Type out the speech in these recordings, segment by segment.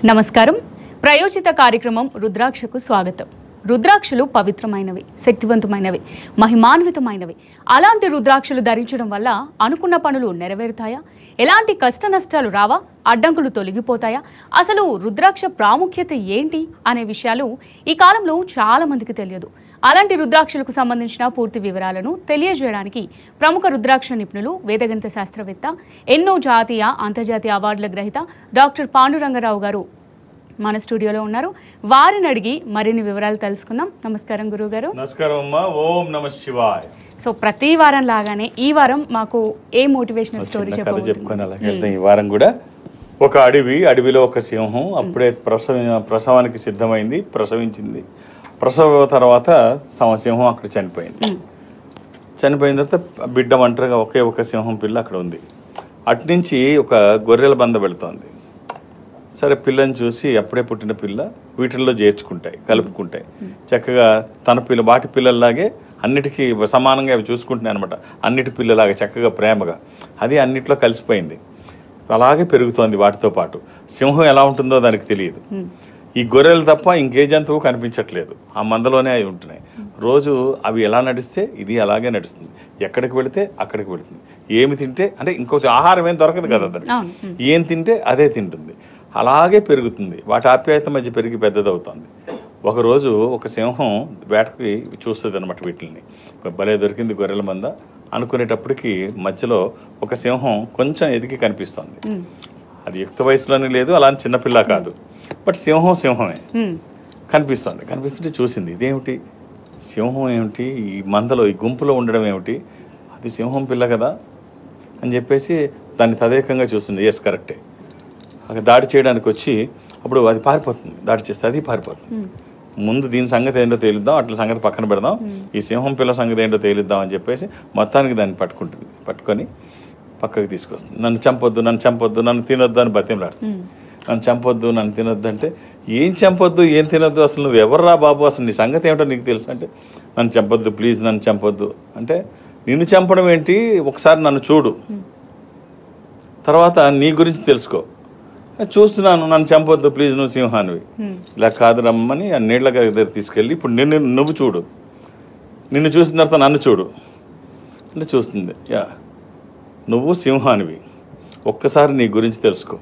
నమస్కారం. ప్రయోజిత కార్యక్రమం రుద్రాక్షకు స్వాగతం. రుద్రాక్షలు పవిత్రమైనవి, శక్తివంతమైనవి, మహిమాన్వితమైనవి. అలాంటి రుద్రాక్షలు ధరించడం వల్ల అనుకున్న పనులు నెరవేరుతాయా? ఎలాంటి కష్ట నష్టాలు రావా? అడ్డంకులు తొలగిపోతాయా? అసలు రుద్రాక్ష ప్రాముఖ్యత ఏంటి అనే విషయాలు ఈ కాలంలో చాలా మందికి తెలియదు. అలాంటి రుద్రాక్షలకు సంబంధించిన పూర్తి వివరాలను తెలియజేయడానికి ప్రముఖ రుద్రాక్ష నిపుణులు, వేదగణిత శాస్త్రవేత్త, ఎన్నో జాతీయ అంతర్జాతీయ అవార్డుల గ్రహీత డాక్టర్ పాండురంగారావు గారు మన స్టూడియోలో ఉన్నారు. వారిని అడిగి మరిన్ని వివరాలు తెలుసుకుందాం. నమస్కారం గురువు గారు. నమస్కారం అమ్మా. ఓం నమ శివాయ. సో ప్రతి వారం లాగానే ఈ వారం మాకు ఏ మోటివేషనల్ స్టోరీ చెప్పుకోవాలి. ఈ వారం కూడా ఒక అడవిలో ఒక సింహం అప్పుడే ప్రసవానికి సిద్ధమైంది, ప్రసవించింది. ప్రసవ తర్వాత సింహం అక్కడ చనిపోయింది. చనిపోయిన తర్వాత బిడ్డ ఒంటరిగా ఒక సింహం పిల్ల అక్కడ ఉంది. అట్నుంచి ఒక గొర్రెల బంద వెళుతోంది. సరే, పిల్లని చూసి అప్పుడే పుట్టిన పిల్ల వీటిల్లో చేర్చుకుంటాయి, కలుపుకుంటాయి. చక్కగా తన వాటి పిల్లల్లాగే అన్నిటికీ సమానంగా అవి చూసుకుంటున్నాయి అనమాట. అన్నిటి పిల్లలాగా చక్కగా ప్రేమగా అది అన్నిట్లో కలిసిపోయింది. అలాగే పెరుగుతోంది వాటితో పాటు. సింహం ఎలా ఉంటుందో దానికి తెలియదు. ఈ గొర్రెలు తప్ప ఇంకే జంతువు కనిపించట్లేదు. ఆ మందలోనే అవి ఉంటున్నాయి. రోజు అవి ఎలా నడిస్తే ఇది అలాగే నడుస్తుంది. ఎక్కడికి వెళితే అక్కడికి వెళుతుంది. ఏమి తింటే అంటే ఇంకొక ఆహారం ఏం దొరకదు కదా దానికి. ఏం తింటే అదే తింటుంది. అలాగే పెరుగుతుంది. వాటి ఆప్యాయత మధ్య పెరిగి పెద్దదవుతుంది. ఒకరోజు ఒక సింహం వేటకి చూస్తుంది అనమాట. వీటిని భలే దొరికింది గొర్రెల మంద అనుకునేటప్పటికి మధ్యలో ఒక సింహం కొంచెం ఎదిగి కనిపిస్తుంది. అది యుక్త వయసులోనే లేదు, అలా చిన్నపిల్ల కాదు, బట్ సింహమే కనిపిస్తుంటే చూసింది. ఇదేమిటి సింహం ఏమిటి ఈ మందలో, ఈ గుంపులో ఉండడం ఏమిటి, అది సింహం పిల్ల కదా అని చెప్పేసి దాన్ని తదేకంగా చూస్తుంది. ఎస్, కరెక్టే. అక్కడ దాడి చేయడానికి వచ్చి అప్పుడు అది పారిపోతుంది. దాడి చేస్తే అది పారిపోతుంది. ముందు దీని సంగతి ఏంటో తేలిద్దాం, అట్లా సంగతి పక్కన పెడదాం, ఈ సింహం పిల్ల సంగతి ఏంటో తేలిద్దాం అని చెప్పేసి మొత్తానికి దాన్ని పట్టుకుంటుంది. పట్టుకొని పక్కకి తీసుకొస్తుంది. నన్ను చంపొద్దు, నన్ను తినొద్దు అని బతిమలాడుతుంది. నన్ను చంపొద్దు, నన్ను తినొద్దు అంటే ఏం చంపొద్దు, ఏం తినొద్దు, అసలు నువ్వు ఎవర్రా బాబు, అసలు నీ సంగతి ఏమిటో నీకు తెలుసు అంటే, నన్ను చంపొద్దు ప్లీజ్, నన్ను చంపొద్దు అంటే, నిన్ను చంపడం ఏంటి, ఒకసారి నన్ను చూడు, తర్వాత నీ గురించి తెలుసుకో. చూస్తున్నాను, నన్ను చంపొద్దు ప్లీజ్, నువ్వు సింహానివి. ఇలా కాదు, రమ్మని ఆ నీళ్ళ దగ్గర తీసుకెళ్ళి ఇప్పుడు నువ్వు చూడు, నిన్ను చూసిన తర్వాత నన్ను చూడు అంటే చూస్తుంది. నువ్వు సింహానివి, ఒక్కసారి నీ గురించి తెలుసుకో,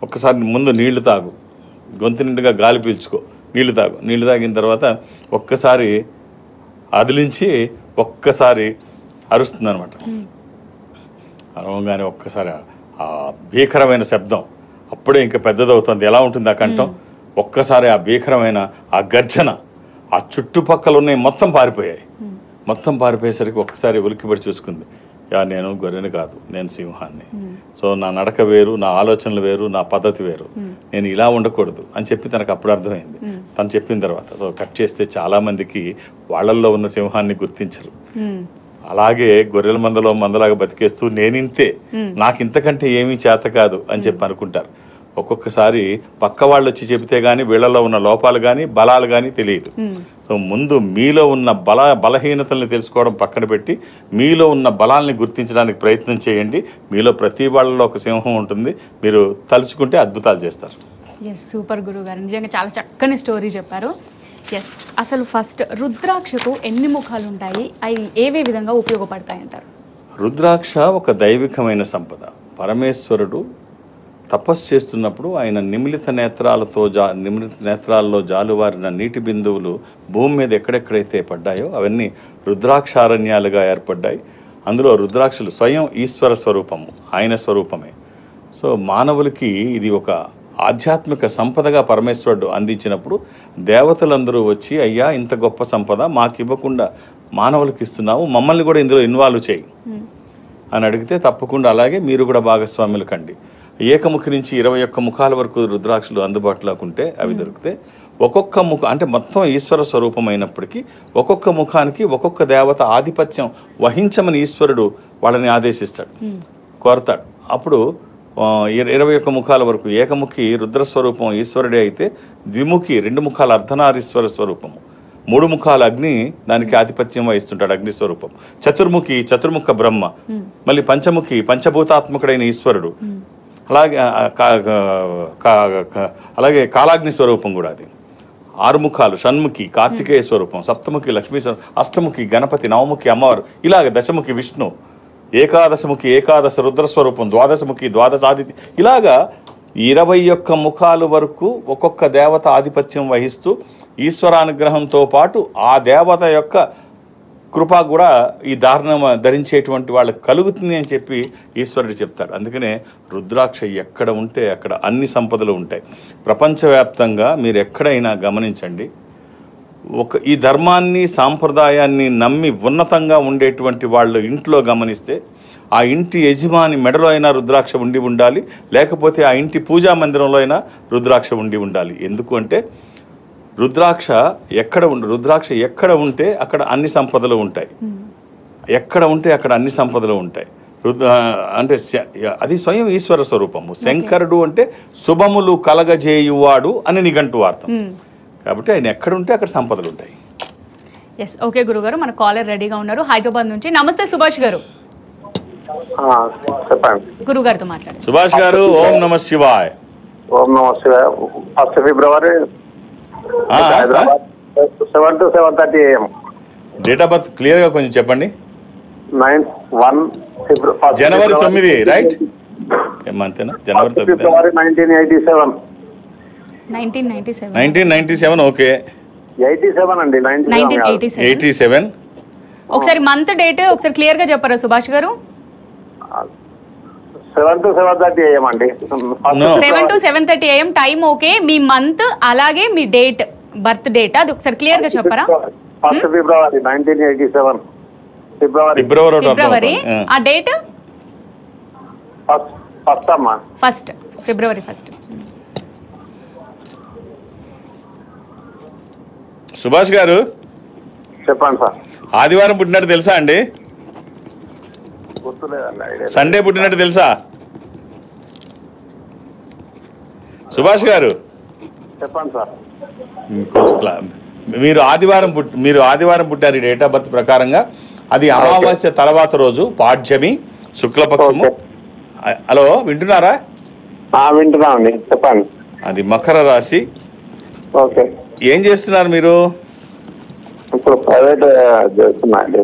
ఒక్కసారి ముందు నీళ్లు తాగు, గొంతు నిండుగా గాలి పీల్చుకో, నీళ్లు తాగు. నీళ్లు తాగిన తర్వాత ఒక్కసారి అదిలించి ఒక్కసారి అరుస్తుంది అనమాట. అరవగానే ఒక్కసారి ఆ భీకరమైన శబ్దం అప్పుడే ఇంకా పెద్దదవుతుంది. ఎలా ఉంటుంది ఆ కంఠం? ఒక్కసారి ఆ భీకరమైన ఆ గర్జన, ఆ చుట్టుపక్కల ఉన్నాయి మొత్తం పారిపోయాయి. మొత్తం పారిపోయేసరికి ఒక్కసారి ఉలిక్కిపడి చూసుకుంది. నేను గొర్రెని కాదు, నేను సింహాన్ని. సో నా నడక వేరు, నా ఆలోచనలు వేరు, నా పద్ధతి వేరు, నేను ఇలా ఉండకూడదు అని చెప్పి తనకు అప్పుడు అర్థమైంది. తను చెప్పిన తర్వాత సో కట్ చేస్తే చాలా మందికి వాళ్ళల్లో ఉన్న సింహాన్ని గుర్తించరు. అలాగే గొర్రెల మందలాగా బతికేస్తూ నేనింతే, నాకు ఇంతకంటే ఏమీ చేత కాదు అని చెప్పి అనుకుంటారు. ఒక్కొక్కసారి పక్క వాళ్ళు వచ్చి చెబితే గానీ వీళ్ళలో ఉన్న లోపాలు కానీ బలాలు కానీ తెలియదు. సో ముందు మీలో ఉన్న బలహీనతల్ని తెలుసుకోవడం పక్కన పెట్టి మీలో ఉన్న బలాల్ని గుర్తించడానికి ప్రయత్నం చేయండి. మీలో ప్రతి వాళ్ళలో ఒక సింహం ఉంటుంది. మీరు తలుచుకుంటే అద్భుతాలు చేస్తారు. సూపర్ గురువు గారు, నిజంగా చాలా చక్కని స్టోరీ చెప్పారు. అసలు ఫస్ట్ రుద్రాక్షకు ఎన్ని ముఖాలు ఉంటాయి, అవి ఏవే విధంగా ఉపయోగపడతాయి అంటారు? రుద్రాక్ష ఒక దైవికమైన సంపద. పరమేశ్వరుడు తపస్సు చేస్తున్నప్పుడు ఆయన నిమిలిత నేత్రాల్లో జాలువారిన నీటి బిందువులు భూమి మీద ఎక్కడెక్కడైతే పడ్డాయో అవన్నీ రుద్రాక్షారణ్యాలుగా ఏర్పడ్డాయి. అందులో రుద్రాక్షలు స్వయం ఈశ్వర స్వరూపము, ఆయన స్వరూపమే. సో మానవులకి ఇది ఒక ఆధ్యాత్మిక సంపదగా పరమేశ్వరుడు అందించినప్పుడు దేవతలందరూ వచ్చి, అయ్యా ఇంత గొప్ప సంపద మాకు ఇవ్వకుండా మానవులకు ఇస్తున్నావు, మమ్మల్ని కూడా ఇందులో ఇన్వాల్వ్ చేయి అని అడిగితే తప్పకుండా అలాగే మీరు కూడా భాగస్వాములు కండి. ఏకముఖి నుంచి 21 ముఖాల వరకు రుద్రాక్షలు అందుబాటులోకి ఉంటే అవి దొరికితే ఒక్కొక్క ముఖం అంటే మొత్తం ఈశ్వర స్వరూపం అయినప్పటికీ ఒక్కొక్క ముఖానికి ఒక్కొక్క దేవత ఆధిపత్యం వహించమని ఈశ్వరుడు వాళ్ళని ఆదేశిస్తాడు, కోరతాడు. అప్పుడు 21 ముఖాల వరకు ఏకముఖి రుద్రస్వరూపం ఈశ్వరుడే అయితే, ద్విముఖి 2 ముఖాల అర్ధనారీశ్వర స్వరూపము, 3 ముఖాల అగ్ని దానికి ఆధిపత్యం వహిస్తుంటాడు, అగ్ని స్వరూపం. చతుర్ముఖ బ్రహ్మ, మళ్ళీ పంచముఖి పంచభూతాత్మకుడైన ఈశ్వరుడు, అలాగే అలాగే కాలాగ్ని స్వరూపం కూడా అది. 6 ముఖాలు షణ్ముఖి కార్తికేయ స్వరూపం, సప్తముఖి లక్ష్మీ స్వరూపం, అష్టముఖి గణపతి, నవముఖి అమ్మవారు, ఇలాగ దశముఖి విష్ణు, ఏకాదశముఖి ఏకాదశ రుద్రస్వరూపం, ద్వాదశముఖి ద్వాదశాదితి, ఇలాగా 21 ముఖాలు వరకు ఒక్కొక్క దేవత ఆధిపత్యం వహిస్తూ ఈశ్వరానుగ్రహంతో పాటు ఆ దేవత యొక్క కృప కూడా ఈ దారుణం ధరించేటువంటి వాళ్ళకి కలుగుతుంది అని చెప్పి ఈశ్వరుడు చెప్తాడు. అందుకనే రుద్రాక్ష ఎక్కడ ఉంటే అక్కడ అన్ని సంపదలు ఉంటాయి. ప్రపంచవ్యాప్తంగా మీరు ఎక్కడైనా గమనించండి, ఈ ధర్మాన్ని సాంప్రదాయాన్ని నమ్మి ఉన్నతంగా ఉండేటువంటి వాళ్ళు ఇంట్లో గమనిస్తే ఆ ఇంటి యజమాని మెడలో అయినా రుద్రాక్ష ఉండాలి, లేకపోతే ఆ ఇంటి పూజా మందిరంలో అయినా రుద్రాక్ష ఉండాలి. ఎందుకు అంటే రుద్రాక్ష ఎక్కడ ఉంటే అక్కడ అన్ని సంపదలు ఉంటాయి. ఎక్కడ ఉంటే అక్కడ అన్ని సంపదలు ఉంటాయి. అంటే అది స్వయం ఈశ్వర స్వరూపము. శంకరుడు అంటే శుభములు కలగజేయువాడు అని నిఘంటు అర్థం. కాబట్టి ఆయన ఎక్కడ ఉంటే అక్కడ సంపదలు ఉంటాయి. ఎస్, ఓకే గురుగారు, మన కాలర్ రెడీగా ఉన్నారు హైదరాబాద్ నుంచి. నమస్తే సుభాష్ గారు. చెప్పండి గురుగారితో మాట్లాడండి. సుభాష్ గారు, ఓం నమ శివాయ. ఓం నమ శివాయ. 1 February Hyderabad 7 to 7:30 AM. Date of birth clear గా కొంచెం చెప్పండి. 9/1 జనవరి 9, రైట్? ఏమంతేనా? జనవరి 9 ఫిబ్రవరి 1987. 1997. ఓకే, 87 అండి. 1987. ఒకసారి మంత్ డేట్ ఒకసారి క్లియర్ గా చెప్పారా సుభాష్ గారు? 7 to 7:30 AM అండి. 7 to 7:30 AM time. Okay, me month అలాగే మీ డేట్, బర్త్ డేట్ అది ఒకసారి క్లియర్ గా చెప్పారా? 1 ఫిబ్రవరి 1987. ఫిబ్రవరి. ఆ డేట్ ఫస్ట్ అమ్మా. ఫిబ్రవరి 1. సుభాష్ గారు చెప్పండి సార్. ఆదివారం పుట్టినట్టు తెలుసా అండి? గుర్తులేదండి. సండే పుట్టినట్టు తెలుసా సుభాష్ గారు? చెప్పండి సార్. కొంచెం మీరు ఆదివారం పుట్టారు ఈ డేట్ ఆఫ్ బర్త్ ప్రకారంగా. అది అమావాస్య తర్వాత రోజు, పాడ్యమి, శుక్లపక్షము. హలో, వింటున్నారా? వింటున్నామండి, చెప్పండి. అది మకర రాశి. ఓకే, ఏం చేస్తున్నారు మీరు? ఇప్పుడు ప్రైవేట్ చేస్తున్నాండి.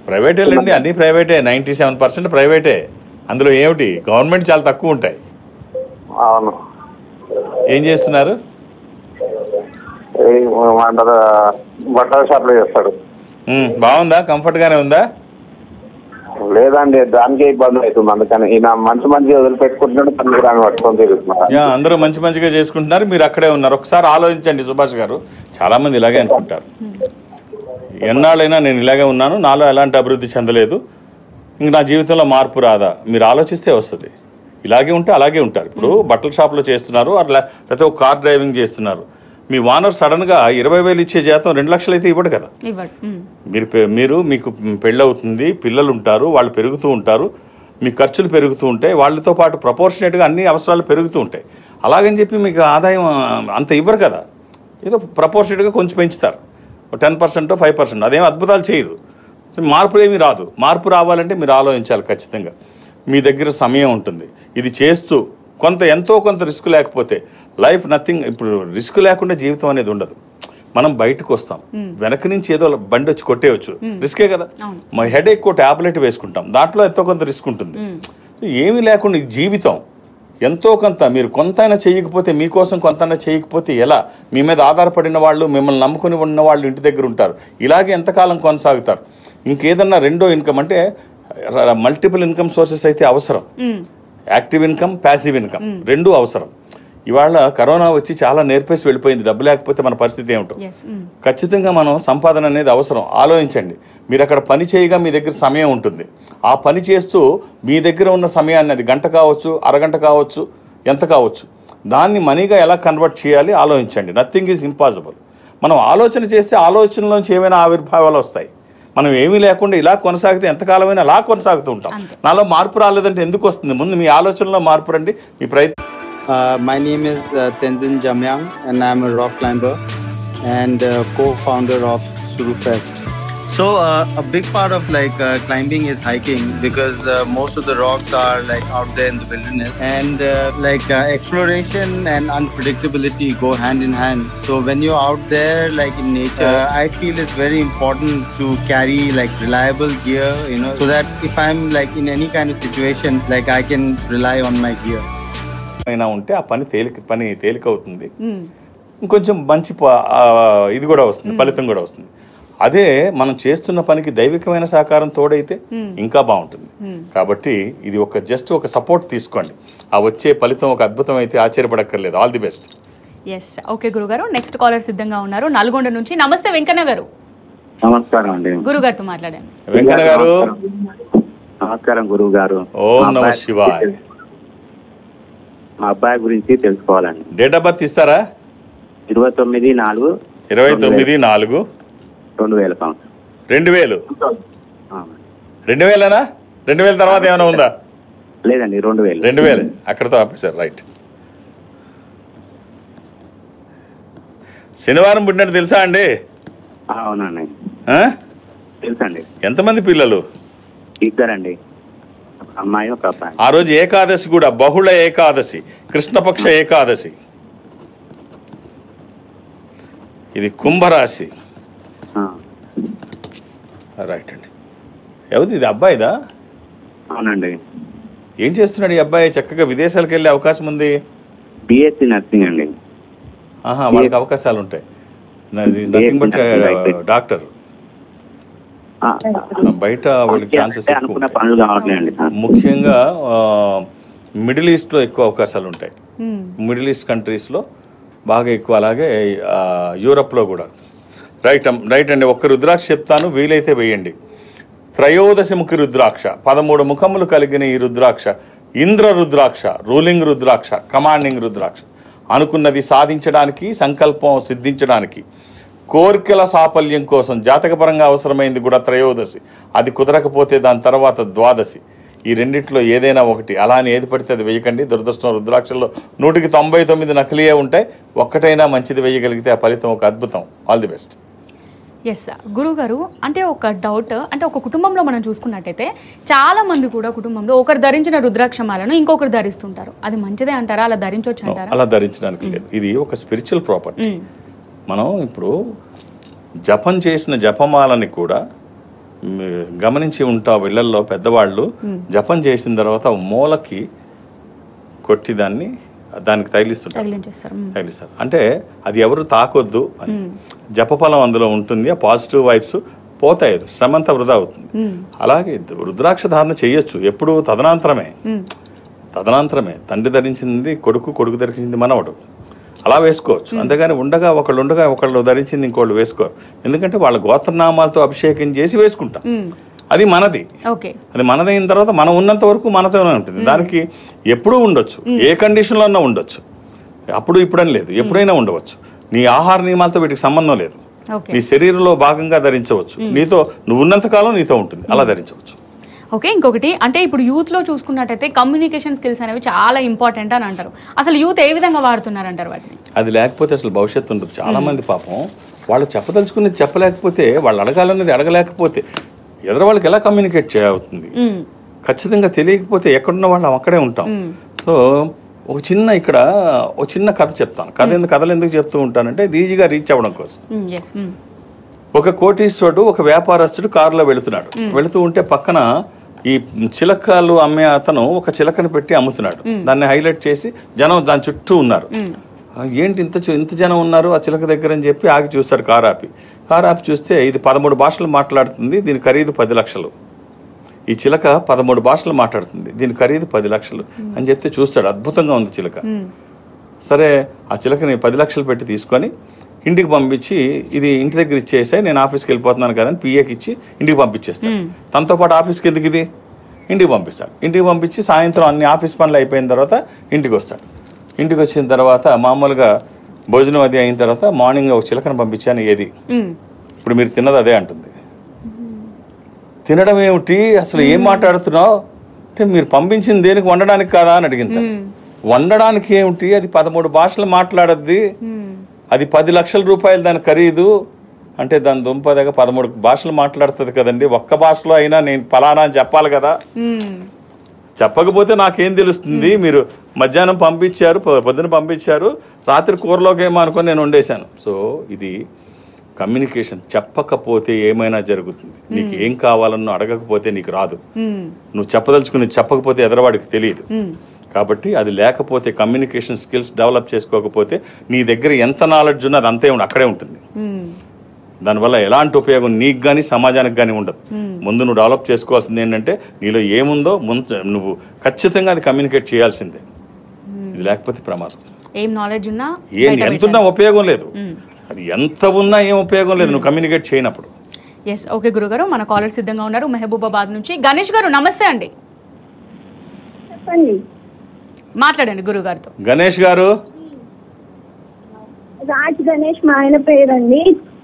ప్రైవేటే అండి, అన్ని ప్రైవేటే. 97% ప్రైవేటే. అందులో ఏమిటి, గవర్నమెంట్ చాలా తక్కువ ఉంటాయి. అవును. ఏం చేస్తున్నారు? బట్టల షాప్లో చేస్తాడు. బాగుందా? కంఫర్ట్ గానే ఉందా? లేదండి, దానికే ఇబ్బంది అవుతుంది. అందుకని ఈయన మంచిగా వదిలిపెట్టుకుంటున్నాడు, పనికిరాని పట్టుకొని తిరుగుతున్నారు. అందరూ మంచిగా చేసుకుంటున్నారు, మీరు అక్కడే ఉన్నారు. ఒకసారి ఆలోచించండి సుభాష్ గారు. చాలా మంది ఇలాగే అనుకుంటారు, ఎన్నాళ్ళైనా నేను ఇలాగే ఉన్నాను, నాలో ఎలాంటి అభివృద్ధి చెందలేదు, ఇంక నా జీవితంలో మార్పు రాదా? మీరు ఆలోచిస్తే వస్తుంది. ఇలాగే ఉంటే అలాగే ఉంటారు. ఇప్పుడు బట్టల షాప్లో చేస్తున్నారు, లేకపోతే ఒక కార్ డ్రైవింగ్ చేస్తున్నారు. మీ ఓనర్ సడన్గా 20,000 ఇచ్చే జీతం 2 లక్షలు అయితే ఇవ్వడు కదా. మీకు పెళ్ళవుతుంది, పిల్లలు ఉంటారు, వాళ్ళు పెరుగుతూ ఉంటారు, మీ ఖర్చులు పెరుగుతూ ఉంటాయి, వాళ్ళతో పాటు ప్రపోర్షనేట్గా అన్ని అవసరాలు పెరుగుతూ ఉంటాయి. అలాగని చెప్పి మీకు ఆదాయం అంత ఇవ్వరు కదా, ఏదో ప్రపోర్షనేట్గా కొంచెం పెంచుతారు, 10% 5%. అదేం అద్భుతాలు చేయదు. సో మార్పు ఏమీ రాదు. మార్పు రావాలంటే మీరు ఆలోచించాలి ఖచ్చితంగా. మీ దగ్గర సమయం ఉంటుంది, ఇది చేస్తూ ఎంతో కొంత రిస్క్ లేకపోతే లైఫ్ నథింగ్. ఇప్పుడు రిస్క్ లేకుండా జీవితం అనేది ఉండదు. మనం బయటకు వస్తాం, వెనక నుంచి ఏదో బండి వచ్చి కొట్టేయచ్చు, రిస్కే కదా. మా హెడ్ ఎక్కువ ట్యాబ్లెట్ వేసుకుంటాం, దాంట్లో ఎంతో కొంత రిస్క్ ఉంటుంది. ఏమీ లేకుండా జీవితం ఎంతో కొంత, మీరు కొంతైనా చేయకపోతే, మీకోసం కొంతైనా చేయకపోతే ఎలా? మీ మీద ఆధారపడిన వాళ్ళు, మిమ్మల్ని నమ్ముకుని ఉన్న వాళ్ళు ఇంటి దగ్గర ఉంటారు. ఇలాగే ఎంతకాలం కొనసాగుతారు? ఇంకేదన్నా రెండో ఇన్కమ్ అంటే మల్టిపుల్ ఇన్కమ్ సోర్సెస్ అయితే అవసరం. యాక్టివ్ ఇన్కమ్, ప్యాసివ్ ఇన్కమ్ రెండూ అవసరం. ఇవాళ కరోనా వచ్చి చాలా నేర్పేసి వెళ్ళిపోయింది. డబ్బు లేకపోతే మన పరిస్థితి ఏమిటో. ఖచ్చితంగా మనం సంపాదన అనేది అవసరం. ఆలోచించండి. మీరు అక్కడ పని చేయగా మీ దగ్గర సమయం ఉంటుంది. ఆ పని చేస్తూ మీ దగ్గర ఉన్న సమయాన్ని, అది గంట కావచ్చు, అరగంట కావచ్చు, ఎంత కావచ్చు, దాన్ని మనీగా ఎలా కన్వర్ట్ చేయాలి ఆలోచించండి. Nothing is impossible. మనం ఆలోచన చేస్తే ఆలోచనలోంచి ఏమైనా ఆవిర్భావాలు వస్తాయి. మనం ఏమీ లేకుండా ఇలా కొనసాగితే ఎంతకాలమైనా అలా కొనసాగుతూ ఉంటాం. నాలో మార్పు రాలేదంటే ఎందుకు వస్తుంది? ముందు మీ ఆలోచనలో మార్పు రండి, మీ ప్రయత్నం. My name is Tenzin Jamyang and I am a rock climber and co-founder of Surufest. So a big part of climbing is hiking, because most of the rocks are out there in the wilderness, and exploration and unpredictability go hand in hand. So when you're out there in nature, I feel it's very important to carry reliable gear, so that if I'm in any kind of situation, I can rely on my gear. అయినా ఉంటే ఆ పని తేలిక అవుతుంది, ఇంకొంచెం మంచి ఇది కూడా వస్తుంది, ఫలితం కూడా వస్తుంది. అదే మనం చేస్తున్న పనికి దైవికమైన సహకారం తోడైతే ఇంకా బాగుంటుంది. కాబట్టి ఇది జస్ట్ ఒక సపోర్ట్ తీసుకోండి, ఆ వచ్చే ఫలితం ఒక అద్భుతం అయితే ఆశ్చర్యపడక్కర్లేదు. All the best. Yes, okay గురుగారు. నెక్స్ట్ కాలర్ సిద్ధంగా ఉన్నారు నల్గొండ నుంచి. నమస్తే వెంకన్న గారు. నమస్కారం అండి. గురుగారితో మాట్లాడాను. వెంకన్న గారు నమస్కారం గురువు గారు. ఓం నమః శివాయ. మా అబ్బాయి గురించి తెలుసుకోవాలండి. డేట్ ఆఫ్ బర్త్ ఇస్తారా? 29/4. 29/4. 2000 సంవత్సరం. 2000. 2000 2000 తర్వాత ఏమైనా ఉందా? లేదండి, 2000. 2000 అక్కడతో ఆపేశారు. రైట్. శనివారం పుట్టినట్టు తెలుసా అండి? అవునండి, తెలుసండి. ఎంతమంది పిల్లలు? 2 అండి, అమ్మాయి ఒక అబ్బాయి. ఆ రోజు ఏకాదశి కూడా, బహుళ ఏకాదశి, కృష్ణపక్ష ఏకాదశి. ఇది కుంభరాశి. రైట్ అండి. ఎవరిది ఇది? అబ్బాయిదా? అవునండి. ఏం చేస్తున్నాడు ఈ అబ్బాయి? చక్కగా విదేశాలకు వెళ్ళే అవకాశం ఉంది. బిఎస్సి నర్సింగ్ అండి. వాళ్ళకి అవకాశాలు ఉంటాయి. Nothing but doctor. బయట వాళ్ళకి ఛాన్సెస్ ముఖ్యంగా మిడిల్ ఈస్ట్లో ఎక్కువ అవకాశాలు ఉంటాయి. మిడిల్ ఈస్ట్ కంట్రీస్లో బాగా ఎక్కువ, అలాగే యూరప్లో కూడా. రైట్ అండి. ఒక్క రుద్రాక్ష చెప్తాను, వీలైతే వేయండి. త్రయోదశముఖి రుద్రాక్ష, 13 ముఖములు కలిగిన ఈ రుద్రాక్ష ఇంద్ర రుద్రాక్ష, రూలింగ్ రుద్రాక్ష, కమాండింగ్ రుద్రాక్ష. అనుకున్నది సాధించడానికి, సంకల్పం సిద్ధించడానికి, కోరికల సాఫల్యం కోసం జాతకపరంగా అవసరమైంది కూడా త్రయోదశి. అది కుదరకపోతే దాని తర్వాత ద్వాదశి. ఈ రెండిట్లో ఏదైనా ఒకటి. అలా అని ఏది పడితే అది వేయకండి. దురదృష్టం, రుద్రాక్షల్లో 100కి 99 నకిలీయే ఉంటాయి. ఒక్కటైనా మంచిది వేయగలిగితే ఆ ఫలితం ఒక అద్భుతం. All the best. ఎస్ గురువుగారు, అంటే ఒక డౌట్, అంటే ఒక కుటుంబంలో మనం చూసుకున్నట్టయితే చాలా మంది కూడా కుటుంబంలో ఒకరు ధరించిన రుద్రాక్షమాలను ఇంకొకరు ధరిస్తుంటారు. అది మంచిదే అంటారా? అలా ధరించవచ్చు అంటారా? అలా ధరించడానికి లేదు. ఇది ఒక స్పిరిచువల్ ప్రాపర్టీ. మనం ఇప్పుడు జపం చేసిన జపమాలని కూడా గమనించి ఉంటాం. ఇళ్లలో పెద్దవాళ్ళు జపం చేసిన తర్వాత మూలకి కొట్టి దానికి తగిలిస్తారు. అంటే అది ఎవరు తాకొద్దు అని. జపఫలం అందులో ఉంటుంది, ఆ పాజిటివ్ వైబ్స్ పోతాయి, శ్రమంతా వృధా అవుతుంది. అలాగే రుద్రాక్ష ధారణ చేయొచ్చు, ఎప్పుడు తదనంతరమే. తండ్రి ధరించింది కొడుకు, కొడుకు ధరించింది మనవడు, అలా వేసుకోవచ్చు. అంతేగాని ఒకళ్ళు ధరించింది ఇంకోళ్ళు వేసుకోరు. ఎందుకంటే వాళ్ళ గోత్రనామాలతో అభిషేకం చేసి వేసుకుంటాం. అది మనది. అది మనదైన తర్వాత మనం ఉన్నంత వరకు మనతోనే ఉంటుంది. దానికి ఎప్పుడూ ఉండొచ్చు, ఏ కండిషన్లో అన్నా ఉండొచ్చు. అప్పుడు ఇప్పుడని లేదు, ఎప్పుడైనా ఉండవచ్చు. నీ ఆహార నియమాలతో వీటికి సంబంధం లేదు. నీ శరీరంలో భాగంగా ధరించవచ్చు. నువ్వు ఉన్నంత కాలం నీతో ఉంటుంది, అలా ధరించవచ్చు. ఓకే, ఇంకొకటి అంటే ఇప్పుడు యూత్లో చూసుకున్నట్టయితే కమ్యూనికేషన్ స్కిల్స్ అనేవి చాలా ఇంపార్టెంట్ అని అంటారు. అసలు యూత్ ఏ విధంగా వాడుతున్నారంటారు వాటిని? అది లేకపోతే అసలు భవిష్యత్తు ఉండదు. చాలా మంది పాపం వాళ్ళు చెప్పదలుచుకునేది చెప్పలేకపోతే, వాళ్ళు అడగాలన్నది అడగలేకపోతే ఎదురు వాళ్ళకి ఎలా కమ్యూనికేట్ చేయవుతుంది? ఖచ్చితంగా తెలియకపోతే ఎక్కడున్న వాళ్ళు అక్కడే ఉంటాం. సో ఒక చిన్న కథ చెప్తాను. కథలు ఎందుకు చెప్తూ ఉంటానంటే ఇది ఈజీగా రీచ్ అవ్వడం కోసం. ఒక కోటీశ్వరుడు, ఒక వ్యాపారస్తుడు కారులో వెళుతూ ఉంటే పక్కన ఈ చిలకలు అమ్మే అతను ఒక చిలకను పెట్టి అమ్ముతున్నాడు. దాన్ని హైలైట్ చేసి జనం దాని చుట్టూ ఉన్నారు. ఏంటి ఇంత జనం ఉన్నారు ఆ చిలక దగ్గర అని చెప్పి ఆగి చూస్తాడు. కారు ఆపి చూస్తే ఇది 13 భాషలు మాట్లాడుతుంది, దీని ఖరీదు 10 లక్షలు. ఈ చిలక 13 భాషలు మాట్లాడుతుంది, దీని ఖరీదు 10 లక్షలు అని చెప్తే చూస్తాడు. అద్భుతంగా ఉంది చిలక. సరే, ఆ చిలకని 10 లక్షలు పెట్టి తీసుకొని ఇంటికి పంపించి, ఇది ఇంటి దగ్గర ఇచ్చేసాయి, నేను ఆఫీస్కి వెళ్ళిపోతున్నాను కదా అని పిఏకి ఇచ్చి ఇంటికి పంపించేస్తాడు. తనతో పాటు ఆఫీస్కి ఎందుకు ఇది ఇంటికి పంపిస్తాడు. ఇంటికి పంపించి సాయంత్రం అన్ని ఆఫీస్ పనులు అయిపోయిన తర్వాత ఇంటికి వస్తాడు. ఇంటికి వచ్చిన తర్వాత మామూలుగా భోజనం అది అయిన తర్వాత మార్నింగ్ ఒక చిలకను పంపించాను, ఏది ఇప్పుడు మీరు తిన్నది అదే అంటుంది. తినడం ఏమిటి, అసలు ఏం మాట్లాడుతున్నావు అంటే, మీరు పంపించింది దేనికి, వండడానికి కాదా అని అడిగింది. వండడానికి ఏమిటి, అది 13 భాషలు మాట్లాడద్ది, అది 10 లక్షల రూపాయలు దాని ఖరీదు అంటే దాని దుంపదగా 13 భాషలు మాట్లాడుతుంది కదండి. ఒక్క భాషలో అయినా నేను ఫలానా అని చెప్పాలి కదా. చెప్పకపోతే నాకేం తెలుస్తుంది? మీరు మధ్యాహ్నం పంపించారు, పొద్దున పంపించారు, రాత్రి కూరలోకి ఏమో అనుకొని నేను వండేశాను. సో ఇది కమ్యూనికేషన్. చెప్పకపోతే ఏమైనా జరుగుతుంది. నీకు ఏం కావాలన్నో అడగకపోతే నీకు రాదు. నువ్వు చెప్పదలుచుకుని చెప్పకపోతే ఎదరవాడికి తెలియదు. కాబట్టి అది లేకపోతే, కమ్యూనికేషన్ స్కిల్స్ డెవలప్ చేసుకోకపోతే నీ దగ్గర ఎంత నాలెడ్జ్ ఉన్నా అది అంతే అక్కడే ఉంటుంది. దానివల్ల ఎలాంటి ఉపయోగం నీకు కానీ సమాజానికి కానీ ఉండదు. ముందు నువ్వు డెవలప్ చేసుకోవాల్సింది ఏంటంటే నీలో ఏముందో నువ్వు ఖచ్చితంగా అది కమ్యూనికేట్ చేయాల్సిందే. ఇది లేకపోతే ప్రమాదం. ఏం నాలెడ్జ్ ఉన్నా ఎంత ఉన్నా ఉపయోగం లేదు. అది ఎంత ఉన్నా ఏం ఉపయోగం లేదు నువ్వు కమ్యూనికేట్ చేయనప్పుడు. ఎస్, ఓకే గురుగారు, మన కాలర్ సిద్ధంగా ఉన్నారు మహబూబాబాద్ నుంచి. గణేష్ గారు నమస్తే అండి. చెప్పండి. మాట్లాడండి గురుగారితో. గణేష్ గారు. రాజ్ గణేష్ మా ఆయన పేరండి.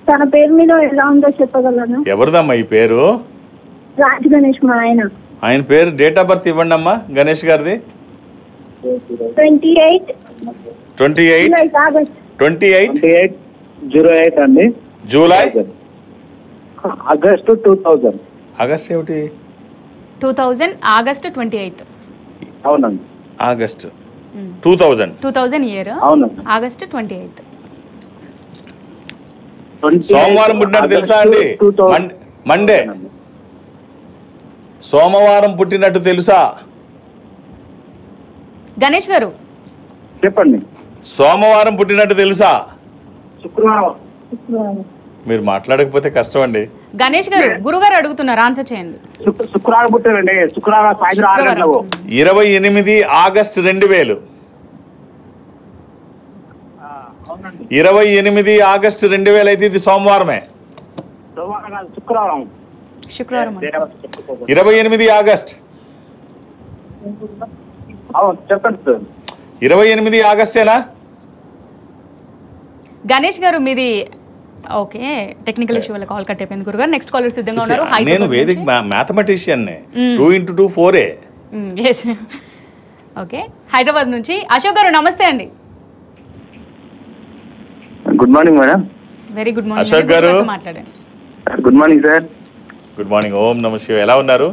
తన పేరు మీద ఎలా ఉందో చెప్పగలను? ఎవరిదమ్మా ఈ పేరు? రాజ్ గణేష్ మా ఆయన. ఆయన పేరు, డేట్ ఆఫ్ బర్త్ ఇవ్వండి అమ్మా గణేష్ గారిది. 28/08 అండి. July August 2000. ఆగస్ట్ ఏమిటి? 2000 ఆగస్ట్ 28. అవునండి. August 2000 year. అవునండి. ఆగస్ట్ 28. సోమవారం పుట్టినట్టు తెలుసా అండి? మండే సోమవారం పుట్టినట్టు తెలుసా? గణేష్ గారు చెప్పండి. సోమవారం పుట్టినట్టు తెలుసా? శుక్రవారం. మీరు మాట్లాడకపోతే కష్టం అండి. గణేష్ గారు, గురుగారు అడుగుతున్నారు, ఆన్సర్ చేయండి. శుక్రవారం పుట్టారండి. శుక్రవారం సాయంత్రం 6 గంటలకు. 28 ఆగస్ట్ 2000. 28 ఆగస్టు 2000 అయితే ఇది సోమవారమే. శుక్రవారం. 28 ఆగస్ట్. చెప్పండి సార్. 28 ఆగస్టేనా? గణేష్ గారు మీది ఓకే, టెక్నికల్ ఇష్యూ వల్ల కాల్ కట్ అయిపోయింది గురుగారు. నెక్స్ట్ కాలర్ సిద్ధంగా ఉన్నారు. నేను వేదిక మ్యాథమెటిషియన్. 2 into 2 4. ఓకే, హైదరాబాద్ నుంచి అశోక్ గారు నమస్తే అండి. Good morning madam. Very good morning Ashok garu. మాట్లాడండి. Good morning sir. Good morning. ఓం నమః శివాయ. ఎలా ఉన్నారు?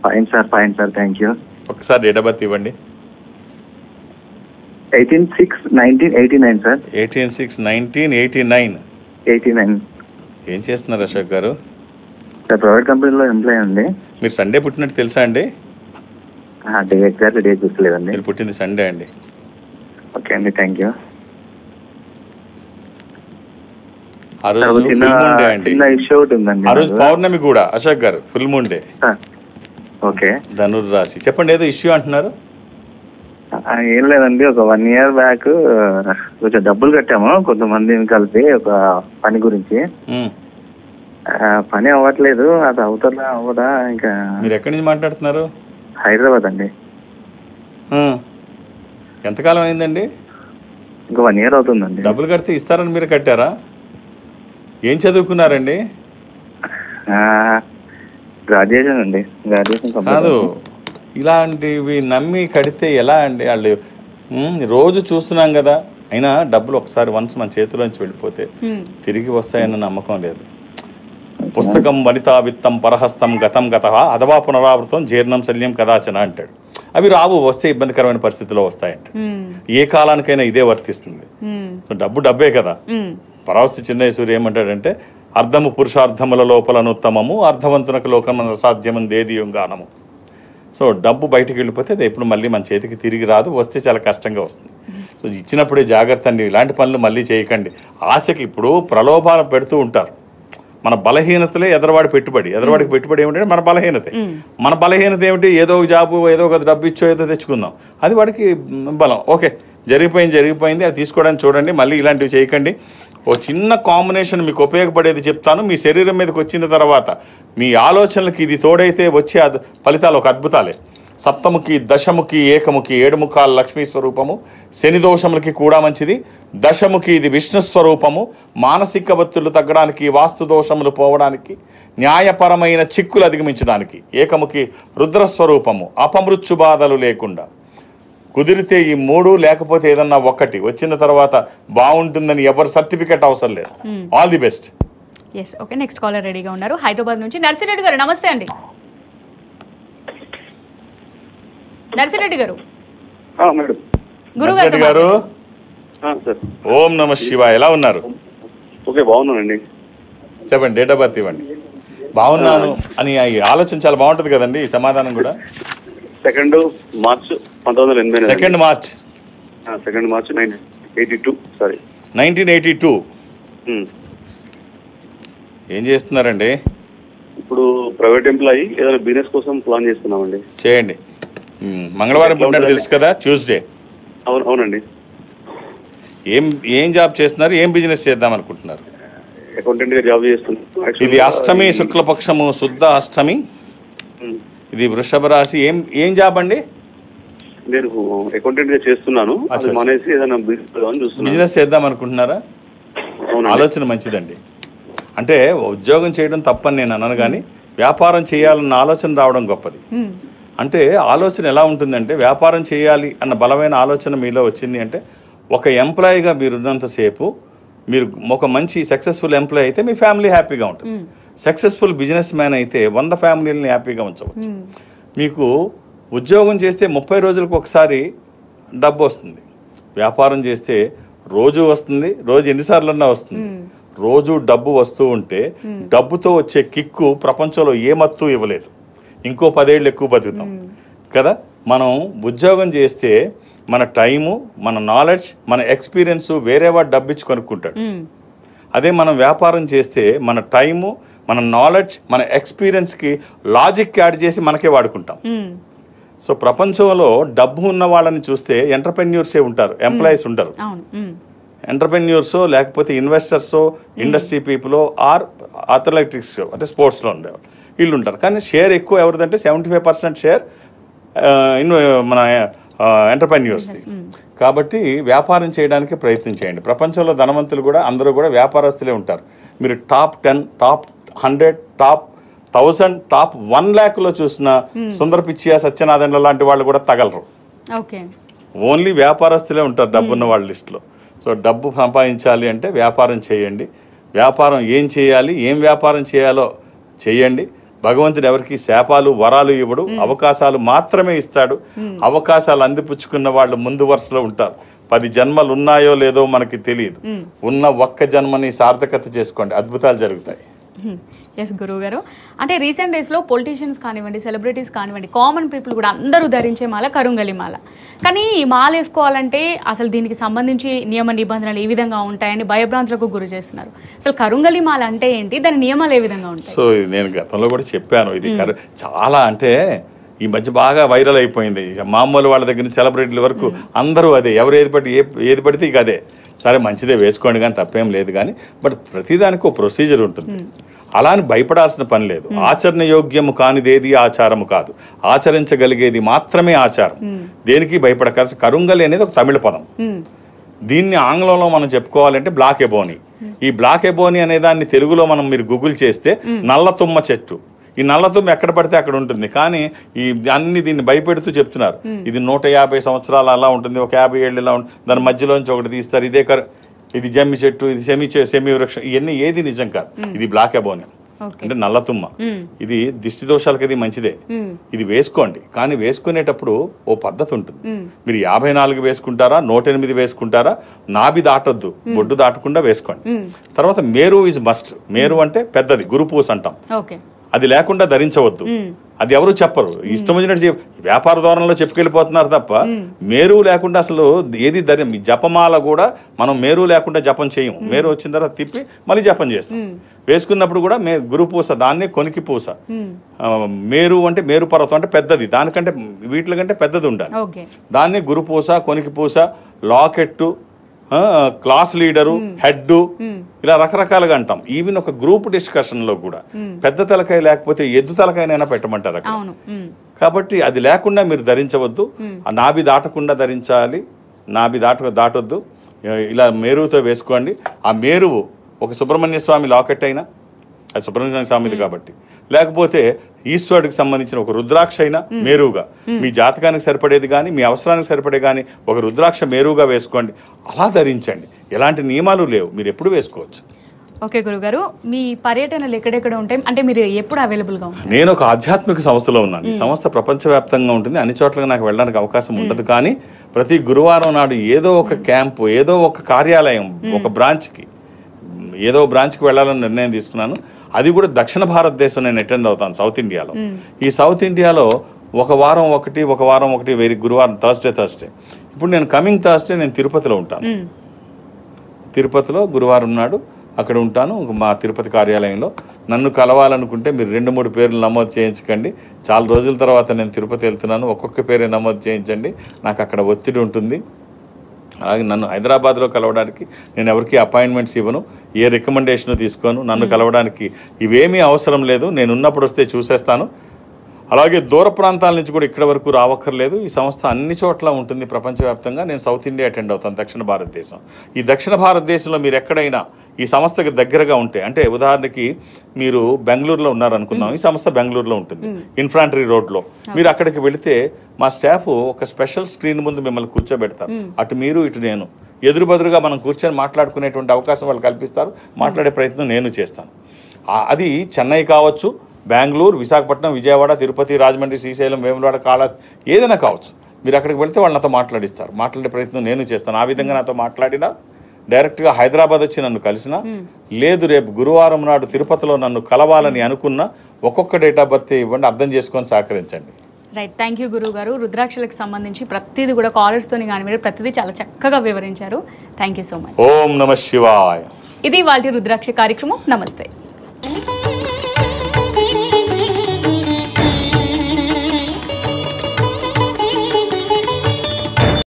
Fine sir, fine sir, thank you. ఒకసారి డేట్ ఆఫ్ బర్త్ ఇవ్వండి. 18/6/1989 సార్. 18/6/1989. 89. ఏం చేస్తున్నారు అశోక్ గారు? సార్ ప్రైవేట్ కంపెనీలో ఎంప్లాయ్ అండి. మీరు సండే పుట్టినట్టు తెలుసా అండి? ఎగ్జాక్ట్ డేట్ గుర్తులేదండి. మీరు పుట్టింది సండే అండి. ఓకే అండి, థ్యాంక్ యూ. ఆ రోజు ఫుల్ మూన్ డే అండి. ఇష్యూ ఒకటి ఉందండి. ఆ రోజు పౌర్ణమి కూడా Ashok garu, full moon day. Okay. ధనుర్రాశి. చెప్పండి, ఏదో ఇష్యూ అంటున్నారు. ఏం లేదండి, ఒక 1 year బ్యాక్ కొంచెం డబ్బులు కట్టాము కొంతమందిని కలిపి ఒక పని గురించి. పని అవ్వట్లేదు. అది అవుతుందా అవ్వదా? ఇంకా మీరు ఎక్కడి నుంచి మాట్లాడుతున్నారు? హైదరాబాద్ అండి. ఎంతకాలం అయిందండి? ఇంకా 1 year అవుతుందండి. డబ్బులు కడితే ఇస్తారని మీరు కట్టారా? ఏం చదువుకున్నారండి? గ్రాడ్యుయేషన్ అండి. గ్రాడ్యుయేషన్ కాదు, ఇలాంటివి నమ్మి కడితే ఎలా అండి? వాళ్ళు రోజు చూస్తున్నాం కదా. అయినా డబ్బులు ఒకసారి వన్స్ మన చేతిలోంచి వెళ్ళిపోతే తిరిగి వస్తాయన్న నమ్మకం లేదు. పుస్తకం వనితా విత్తం పరహస్తం గతం గత అథవా పునరావృతం జీర్ణం శల్యం కదాచన అంటాడు. అవి రావు, వస్తే ఇబ్బందికరమైన పరిస్థితిలో వస్తాయంట. ఏ కాలానికైనా ఇదే వర్తిస్తుంది. డబ్బు డబ్బే కదా. పరావస్తి చిన్నయేశ్వరి ఏమంటాడంటే, అర్ధము పురుషార్థముల లోపలనుత్తమము అర్ధవంతునకు లోకం అసాధ్యమని దేదీయంగానము. సో డబ్బు బయటికి వెళ్ళిపోతే అది ఎప్పుడు మళ్ళీ మన చేతికి తిరిగి రాదు, వస్తే చాలా కష్టంగా వస్తుంది. సో ఇచ్చినప్పుడే జాగ్రత్త అండి. ఇలాంటి పనులు మళ్ళీ చేయకండి. ఆశకి ఇప్పుడు ప్రలోభాలు పెడుతూ ఉంటారు. మన బలహీనతలే ఎదరవాడి పెట్టుబడి. ఎదరవాడికి పెట్టుబడి ఏమిటంటే మన బలహీనతే. మన బలహీనత ఏమిటి? ఏదో ఒక జాబు, ఏదో ఒక డబ్బు ఇచ్చో ఏదో తెచ్చుకుందాం, అది వాడికి బలం. ఓకే, జరిగిపోయింది, అది తీసుకోవడానికి చూడండి. మళ్ళీ ఇలాంటివి చేయకండి. ఓ చిన్న కాంబినేషన్ మీకు ఉపయోగపడేది చెప్తాను. మీ శరీరం మీదకి వచ్చిన తర్వాత మీ ఆలోచనలకి ఇది తోడైతే వచ్చే ఫలితాలు ఒక అద్భుతాలే. సప్తముఖి, దశముఖి, ఏకముఖి, 7 ముఖాలు లక్ష్మీ స్వరూపము. శని దోషములకి కూడా మంచిది. దశముఖి ఇది విష్ణు స్వరూపము. మానసిక ఒత్తిళ్లు తగ్గడానికి, వాస్తు దోషములు పోవడానికి, న్యాయపరమైన చిక్కులు అధిగమించడానికి. ఏకముఖి రుద్రస్వరూపము. అపమృత్యు బాధలు లేకుండా. కుదిరితే ఈ 3 లేకపోతే ఏదన్నా ఒకటి వచ్చిన తర్వాత బాగుంటుందని ఎవరు సర్టిఫికెట్ అవసరం లేదు. All the best. Yes, okay. Next caller రెడీగా ఉన్నారు హైదరాబాద్ నుంచి. నర్సిరెడ్డి గారు నమస్తే అండి. నర్సిరెడ్డి గారు మేడం. నర్సిరెడ్డి గారు ఓం నమ శివ, ఎలా ఉన్నారు? ఓకే, బాగున్నానండి. చెప్పండి, డేట్ ఆఫ్ బర్త్ ఇవ్వండి. బాగున్నాను అని ఆలోచన చాలా బాగుంటుంది కదండి, ఈ సమాధానం కూడా. 2 మార్చ్ 1980. 2 March 2 March 1982. సారీ, 1982. ఏం చేస్తున్నారండి? ఇప్పుడు ప్రైవేట్ ఎంప్లాయీ, ఏదైనా బిజినెస్ కోసం ప్లాన్ చేస్తున్నామండి. చేయండి. మంగళవారం పుట్టినట్టు తెలుసు కదా, ట్యూస్డే. అవునండి. ఏం జాబ్ చేస్తున్నారు? ఏం బిజినెస్ చేద్దాం అనుకుంటున్నారు? అకౌంటెంట్ గా జాబ్ చేస్తున్నాను. ఇది అష్టమి శుక్లపక్షము శుద్ధ అష్టమి. ఇది వృషభ రాశి. ఏం జాబ్ అండి? నేను అకౌంటెంట్ గా చేస్తున్నాను. అది మానేసి ఏదైనా బిజినెస్ చేద్దాం అనుకుంటున్నారా? ఆలోచన మంచిదండి. అంటే ఉద్యోగం చేయడం తప్పని నేను అనను, కానీ వ్యాపారం చేయాలన్న ఆలోచన రావడం గొప్పది. అంటే ఆలోచన ఎలా ఉంటుందంటే, వ్యాపారం చేయాలి అన్న బలమైన ఆలోచన మీలో వచ్చింది అంటే, ఒక ఎంప్లాయీగా మీరు ఉన్నంతసేపు మీరు ఒక మంచి సక్సెస్ఫుల్ ఎంప్లాయీ అయితే మీ ఫ్యామిలీ హ్యాపీగా ఉంటుంది. సక్సెస్ఫుల్ బిజినెస్ మ్యాన్ అయితే 100 ఫ్యామిలీలని హ్యాపీగా ఉంచవచ్చు. మీకు ఉద్యోగం చేస్తే 30 రోజులకు ఒకసారి డబ్బు వస్తుంది. వ్యాపారం చేస్తే రోజు వస్తుంది, రోజు ఎన్నిసార్లన్నా వస్తుంది. రోజు డబ్బు వస్తూ ఉంటే డబ్బుతో వచ్చే కిక్కు ప్రపంచంలో ఏ మత్తు ఇవ్వలేదు. ఇంకో 10 ఏళ్ళు ఎక్కువ బతుకుతాం కదా. మనం ఉద్యోగం చేస్తే మన టైము, మన నాలెడ్జ్, మన ఎక్స్పీరియన్స్ వేరేవాడు డబ్బిచ్చి కొనుక్కుంటాడు. అదే మనం వ్యాపారం చేస్తే మన టైము, మన నాలెడ్జ్, మన ఎక్స్పీరియన్స్కి లాజిక్ యాడ్ చేసి మనకే వాడుకుంటాం. సో ప్రపంచంలో డబ్బు ఉన్న వాళ్ళని చూస్తే ఎంటర్ప్రెన్యూర్సే ఉంటారు, ఎంప్లాయీస్ ఉంటారు. ఎంటర్ప్రెన్యూర్సో లేకపోతే ఇన్వెస్టర్సో, ఇండస్ట్రీ పీపుల్ ఆర్ అథ్లెటిక్స్ అంటే స్పోర్ట్స్లో ఉండేవాళ్ళు వీళ్ళు ఉంటారు. కానీ షేర్ ఎక్కువ ఎవరిదంటే 75% షేర్ మన ఎంటర్ప్రెన్యూర్స్ది. కాబట్టి వ్యాపారం చేయడానికి ప్రయత్నం చేయండి. ప్రపంచంలో ధనవంతులు కూడా అందరూ కూడా వ్యాపారస్తులే ఉంటారు. మీరు top 10, top 100, top 1000, top 1 lakh చూసిన సుందర్ పిచ్చియా, సత్యనారాయణ లాంటి వాళ్ళు కూడా తగలరు. ఓన్లీ వ్యాపారస్తులే ఉంటారు డబ్బున్న వాళ్ళ లిస్టులో. సో డబ్బు సంపాదించాలి అంటే వ్యాపారం చేయండి. వ్యాపారం ఏం చేయాలి, ఏం వ్యాపారం చేయాలో చేయండి. భగవంతుడు ఎవరికి శాపాలు వరాలు ఇవ్వడు, అవకాశాలు మాత్రమే ఇస్తాడు. అవకాశాలు అందిపుచ్చుకున్న వాళ్ళు ముందు వరుసలో ఉంటారు. 10 జన్మలు ఉన్నాయో లేదో మనకి తెలియదు. ఉన్న ఒక్క జన్మని సార్థకత చేసుకోండి, అద్భుతాలు జరుగుతాయి. ఎస్ గురువు గారు, అంటే రీసెంట్ డేస్లో పొలిటీషియన్స్ కానివ్వండి, సెలబ్రిటీస్ కానివ్వండి, కామన్ పీపుల్ కూడా అందరూ ధరించే మాల కరుంగలి మాల. కానీ ఈ మాల వేసుకోవాలంటే అసలు దీనికి సంబంధించి నియమ నిబంధనలు ఏ విధంగా ఉంటాయని భయభ్రాంతులకు గురి చేస్తున్నారు. అసలు కరుంగలి మాల అంటే ఏంటి, దాని నియమాలు ఏ విధంగా ఉంటాయి? సో నేను గతంలో కూడా చెప్పాను, ఇది చాలా అంటే ఈ మధ్య బాగా వైరల్ అయిపోయింది. మామూలు వాళ్ళ దగ్గర నుంచి సెలబ్రిటీల వరకు అందరూ అదే, ఎవరు ఏది పడితే ఇక అదే. సరే మంచిదే వేసుకోండి కానీ తప్పేం లేదు, కానీ బట్ ప్రతిదానికి ఒక ప్రొసీజర్ ఉంటుంది. అలా అని భయపడాల్సిన పని లేదు. ఆచరణ యోగ్యము కానిదేది ఆచారము కాదు, ఆచరించగలిగేది మాత్రమే ఆచారం. దేనికి భయపడకాల్సిన. కరుంగలి అనేది ఒక తమిళ పదం. దీన్ని ఆంగ్లంలో మనం చెప్పుకోవాలంటే బ్లాక్ ఎబోనీ. ఈ బ్లాక్ ఎబోనీ అనే దాన్ని తెలుగులో మీరు గూగుల్ చేస్తే నల్ల తుమ్మ చెట్టు. ఈ నల్ల తుమ్మ ఎక్కడ పడితే అక్కడ ఉంటుంది, కానీ దీన్ని భయపెడుతూ చెప్తున్నారు. ఇది 150 సంవత్సరాలు అలా ఉంటుంది, ఒక 50 ఏళ్ళు ఇలా ఉంటుంది, దాని మధ్యలోంచి ఒకటి తీస్తారు. ఇది జమ్మి చెట్టు, ఇది సెమి వృక్షం, ఇవన్నీ ఏది నిజం కాదు. ఇది బ్లాక్ ఎబోనీ అంటే నల్ల తుమ్మ. ఇది దిష్టి దోషాలకి ఇది మంచిదే. ఇది వేసుకోండి, కానీ వేసుకునేటప్పుడు ఓ పద్ధతి ఉంటుంది. మీరు 54 వేసుకుంటారా, 108 వేసుకుంటారా, నాభి దాటొద్దు, బొడ్డు దాటకుండా వేసుకోండి. తర్వాత మేరు ఈజ్ మస్ట్. మేరు అంటే పెద్దది, గురుపూస అంటాం. అది లేకుండా ధరించవద్దు. అది ఎవరు చెప్పరు, ఇష్టం వచ్చినట్టు వ్యాపార ధోరణిలో చెప్పుకెళ్ళిపోతున్నారు తప్ప మేరు లేకుండా అసలు ఏది జపమాల కూడా మనం మేరు లేకుండా జపం చేయము. మేరు వచ్చిన తర్వాత తిప్పి మళ్ళీ జపం చేస్తాం. వేసుకున్నప్పుడు కూడా గురుపూస, దాన్నే కొనికి పూస. మేరు అంటే మేరు పర్వతం అంటే పెద్దది, దానికంటే వీటి కంటే పెద్దది ఉండాలి. దాన్నే గురుపూస, కొనికి పూస, లాకెట్టు, క్లాస్ లీడరు, హెడ్, ఇలా రకరకాలుగా అంటాం. ఈవెన్ ఒక గ్రూప్ డిస్కషన్ లో కూడా పెద్ద తలకాయ లేకపోతే ఎద్దు తలకాయనైనా పెట్టమంటారు అక్కడ. కాబట్టి అది లేకుండా మీరు ధరించవద్దు. ఆ నాభి దాటకుండా ధరించాలి, నాభి దాటొద్దు. ఇలా మేరుతో వేసుకోండి. ఆ మేరువు ఒక సుబ్రహ్మణ్య స్వామి లాకెట్ అయినా, అది సుబ్రహ్మణ్య స్వామిది కాబట్టి, లేకపోతే ఈశ్వరుడికి సంబంధించిన ఒక రుద్రాక్ష అయినా మేరువుగా, మీ జాతకానికి సరిపడేది కానీ మీ అవసరానికి సరిపడే కానీ ఒక రుద్రాక్ష మేరువుగా వేసుకోండి. అలా ధరించండి. ఎలాంటి నియమాలు లేవు, మీరు ఎప్పుడు వేసుకోవచ్చు. ఓకే గురుగారు, మీ పర్యటనలు ఎక్కడెక్కడ ఉంటాయి, అంటే మీరు ఎప్పుడు అవైలబుల్గా ఉంటారు? నేను ఒక ఆధ్యాత్మిక సంస్థలో ఉన్నాను. ఈ సంస్థ ప్రపంచవ్యాప్తంగా ఉంటుంది, అన్ని చోట్ల నాకు వెళ్ళడానికి అవకాశం ఉండదు. కానీ ప్రతి గురువారం నాడు ఏదో ఒక క్యాంపు, ఏదో ఒక కార్యాలయం, ఒక బ్రాంచ్కి, ఏదో బ్రాంచ్కి వెళ్ళాలని నిర్ణయం తీసుకున్నాను. అది కూడా దక్షిణ భారతదేశం నేను అటెండ్ అవుతాను, సౌత్ ఇండియాలో. ఈ సౌత్ ఇండియాలో ఒక వారం ఒకటి వేరే గురువారం థర్స్డే. ఇప్పుడు నేను కమింగ్ థర్స్డే నేను తిరుపతిలో ఉంటాను. తిరుపతిలో గురువారం నాడు అక్కడ ఉంటాను, మా తిరుపతి కార్యాలయంలో. నన్ను కలవాలనుకుంటే మీరు 2-3 పేర్లు నమోదు చేయించకండి. చాలా రోజుల తర్వాత నేను తిరుపతి వెళ్తున్నాను, ఒక్కొక్క పేరే నమోదు చేయించండి. నాకు అక్కడ ఒత్తిడి ఉంటుంది. అలాగే నన్ను హైదరాబాద్లో కలవడానికి నేను ఎవరికి అపాయింట్మెంట్స్ ఇవ్వను, ఏ రికమెండేషన్ తీసుకోను. నన్ను కలవడానికి ఇవేమీ అవసరం లేదు, నేను ఉన్నప్పుడు వస్తే చూసేస్తాను. అలాగే దూర ప్రాంతాల నుంచి కూడా ఇక్కడ వరకు రావక్కర్లేదు. ఈ సంస్థ అన్ని చోట్ల ఉంటుంది ప్రపంచవ్యాప్తంగా. నేను సౌత్ ఇండియా అటెండ్ అవుతాను, దక్షిణ భారతదేశం. ఈ దక్షిణ భారతదేశంలో మీరు ఎక్కడైనా ఈ సంస్థకి దగ్గరగా ఉంటే, అంటే ఉదాహరణకి మీరు బెంగళూరులో ఉన్నారనుకుందాం, ఈ సంస్థ బెంగళూరులో ఉంటుంది, ఇన్ఫాంట్రీ రోడ్లో. మీరు అక్కడికి వెళితే మా స్టాఫ్ ఒక స్పెషల్ స్క్రీన్ ముందు మిమ్మల్ని కూర్చోబెడతారు. అటు మీరు ఇటు నేను ఎదురుబెదురుగా మనం కూర్చొని మాట్లాడుకునేటువంటి అవకాశం వాళ్ళు కల్పిస్తారు. మాట్లాడే ప్రయత్నం నేను చేస్తాను. అది చెన్నై కావచ్చు, బెంగళూరు, విశాఖపట్నం, విజయవాడ, తిరుపతి, రాజమండ్రి, శ్రీశైలం, వేములవాడ, కాళహస్తి, ఏదైనా కావచ్చు. మీరు అక్కడికి వెళ్తే వాళ్ళు నాతో మాట్లాడిస్తారు. మాట్లాడే ప్రయత్నం నేను చేస్తాను. ఆ విధంగా నాతో మాట్లాడినా, డైరెక్ట్గా హైదరాబాద్ వచ్చి నన్ను కలిసినా, లేదు రేపు గురువారం నాడు తిరుపతిలో నన్ను కలవాలని అనుకున్నా, ఒక్కొక్క డేట్ ఆఫ్ బర్త్ ఇవ్వండి, అర్థం చేసుకొని సహకరించండి. రైట్, థ్యాంక్ యూ గురువు గారు. రుద్రాక్షలకు సంబంధించి ప్రతిదీ కూడా కాలర్స్తోని కానీ మీరు ప్రతిదీ చాలా చక్కగా వివరించారు. Thank you so much. ఓం నమః శివాయ. ఇది వాళ్ళ రుద్రాక్ష కార్యక్రమం. నమస్తే.